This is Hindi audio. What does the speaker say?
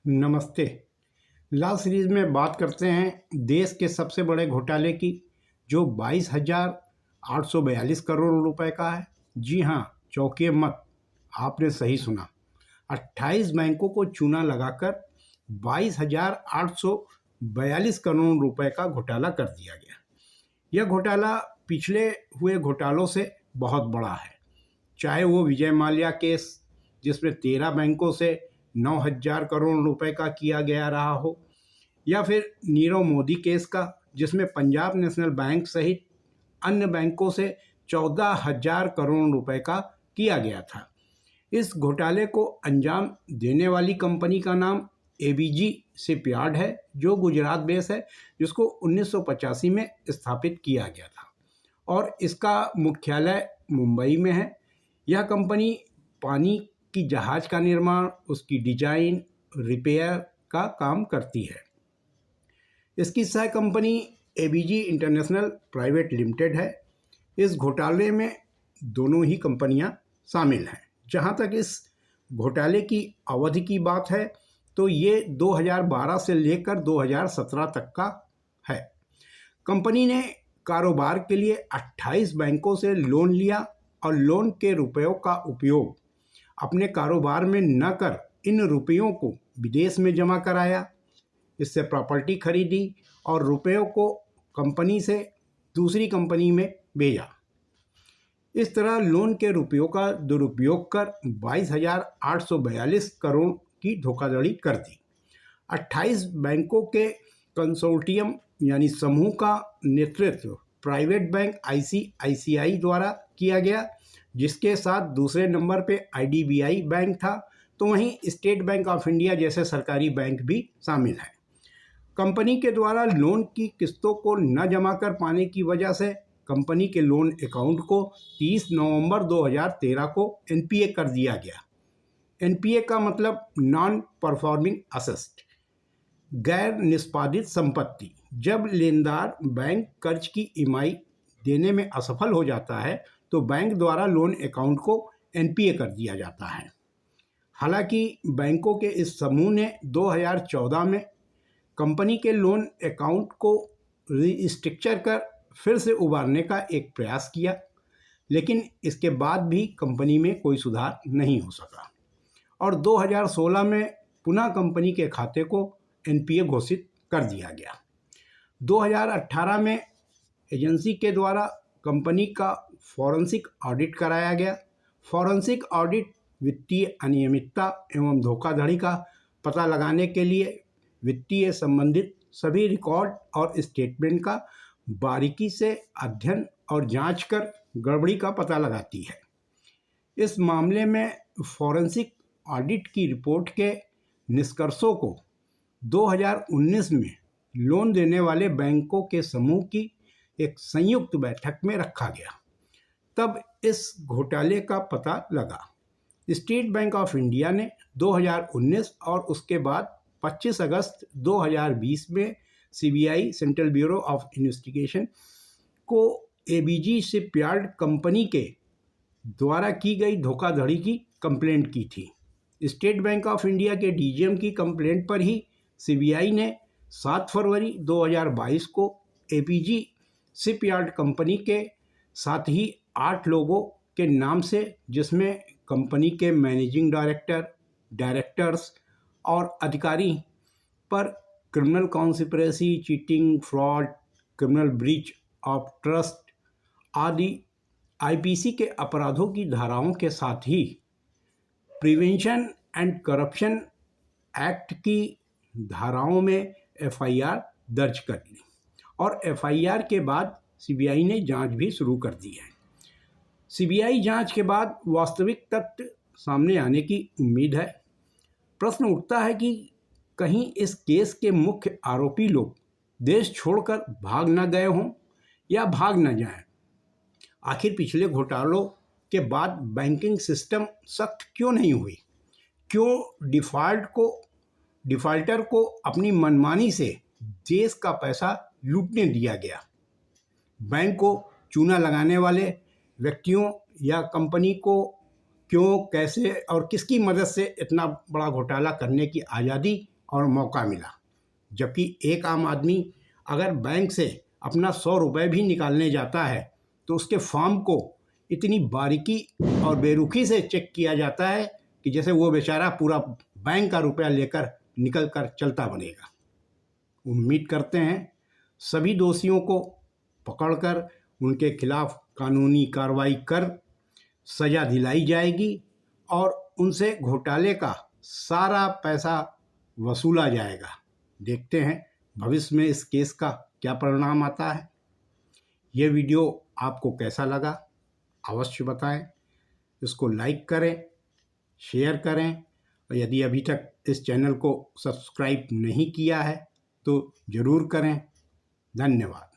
नमस्ते। लास्ट सीरीज में बात करते हैं देश के सबसे बड़े घोटाले की, जो 22,842 करोड़ रुपए का है। जी हाँ, चौंकिए मत, आपने सही सुना। 28 बैंकों को चूना लगाकर 22,842 करोड़ रुपए का घोटाला कर दिया गया। यह घोटाला पिछले हुए घोटालों से बहुत बड़ा है, चाहे वो विजय माल्या केस जिसमें 13 बैंकों से 9,000 करोड़ रुपए का किया गया रहा हो, या फिर नीरव मोदी केस का जिसमें पंजाब नेशनल बैंक सहित अन्य बैंकों से 14,000 करोड़ रुपए का किया गया था। इस घोटाले को अंजाम देने वाली कंपनी का नाम एबीजी शिपयार्ड है, जो गुजरात बेस है, जिसको 1985 में स्थापित किया गया था और इसका मुख्यालय मुंबई में है। यह कंपनी पानी की जहाज का निर्माण, उसकी डिजाइन, रिपेयर का काम करती है। इसकी सह company ABG international private limited है। इस घोटाले में दोनों ही कंपनियां शामिल हैं। जहां तक इस घोटाले की अवधि की बात है तो ये 2012 से लेकर 2017 तक का है। कंपनी ने कारोबार के लिए 28 बैंकों से लोन लिया और लोन के रुपयों का उपयोग अपने कारोबार में न कर इन रुपयों को विदेश में जमा कराया। इससे प्रॉपर्टी खरीदी और रुपयों को कंपनी से दूसरी कंपनी में भेजा। इस तरह लोन के रुपयों का दुरुपयोग कर 22,842 करोड़ की धोखाधड़ी कर दी। 28 बैंकों के कंसोर्टियम यानी समूह का नेतृत्व प्राइवेट बैंक आईसीआईसीआई द्वारा किया गया, जिसके साथ दूसरे नंबर पे आईडीबीआई बैंक था, तो वहीं स्टेट बैंक ऑफ इंडिया जैसे सरकारी बैंक भी शामिल हैं। कंपनी के द्वारा लोन की किस्तों को न जमा कर पाने की वजह से कंपनी के लोन अकाउंट को 30 नवंबर 2013 को एनपीए कर दिया गया। एनपीए का मतलब नॉन परफॉर्मिंग असेट, गैर निष्पादित संपत्ति। जब लेनदार बैंक कर्ज की ईएमआई देने में असफल हो जाता है तो बैंक द्वारा लोन अकाउंट को एनपीए कर दिया जाता है। हालांकि बैंकों के इस समूह ने 2014 में कंपनी के लोन अकाउंट को रिस्ट्रक्चर कर फिर से उबारने का एक प्रयास किया, लेकिन इसके बाद भी कंपनी में कोई सुधार नहीं हो सका और 2016 में पुनः कंपनी के खाते को एनपीए घोषित कर दिया गया। 2018 में एजेंसी के द्वारा कंपनी का फॉरेंसिक ऑडिट कराया गया। फॉरेंसिक ऑडिट वित्तीय अनियमितता एवं धोखाधड़ी का पता लगाने के लिए वित्तीय संबंधित सभी रिकॉर्ड और स्टेटमेंट का बारीकी से अध्ययन और जांच कर गड़बड़ी का पता लगाती है। इस मामले में फॉरेंसिक ऑडिट की रिपोर्ट के निष्कर्षों को 2019 में लोन देने वाले बैंकों के समूह की एक संयुक्त बैठक में रखा गया। तब इस घोटाले का पता लगा। स्टेट बैंक ऑफ इंडिया ने 2019 और उसके बाद 25 अगस्त 2020 में CBI central bureau of investigation को एबीजी शिपयार्ड कंपनी के द्वारा की गई धोखाधड़ी की कंप्लेंट की थी। स्टेट बैंक ऑफ इंडिया के डीजीएम की कंप्लेंट पर ही सीबीआई ने 7 फरवरी 2022 को एबीजी शिपयार्ड कंपनी के साथ ही 8 लोगों के नाम से, जिसमें कंपनी के मैनेजिंग डायरेक्टर, डायरेक्टर्स और अधिकारी पर criminal conspiracy, cheating, fraud, criminal breach of trust आदि आईपीसी के अपराधों की धाराओं के साथ ही प्रिवेंशन एंड करप्शन एक्ट की धाराओं में एफआईआर दर्ज कर ली और एफआईआर के बाद सीबीआई ने जांच भी शुरू कर दी है। सीबीआई जांच के बाद वास्तविक तथ्य सामने आने की उम्मीद है। प्रश्न उठता है कि कहीं इस केस के मुख्य आरोपी लोग देश छोड़कर भाग न गए हों या भाग न जाएं। आखिर पिछले घोटालों के बाद बैंकिंग सिस्टम सख्त क्यों नहीं हुई? क्यों डिफाल्टर को अपनी मनमानी से देश का पैसा लूटने दिया गया? बैंक को चूना लगाने वाले व्यक्तियों या कंपनी को क्यों, कैसे और किसकी मदद से इतना बड़ा घोटाला करने की आज़ादी और मौका मिला, जबकि एक आम आदमी अगर बैंक से अपना 100 रुपये भी निकालने जाता है तो उसके फॉर्म को इतनी बारीकी और बेरुखी से चेक किया जाता है कि जैसे वो बेचारा पूरा बैंक का रुपया लेकर निकल कर चलता बनेगा। उम्मीद करते हैं सभी दोषियों को पकड़कर उनके खिलाफ कानूनी कार्रवाई कर सज़ा दिलाई जाएगी और उनसे घोटाले का सारा पैसा वसूला जाएगा। देखते हैं भविष्य में इस केस का क्या परिणाम आता है। यह वीडियो आपको कैसा लगा अवश्य बताएं। इसको लाइक करें, शेयर करें और यदि अभी तक इस चैनल को सब्सक्राइब नहीं किया है तो ज़रूर करें। धन्यवाद।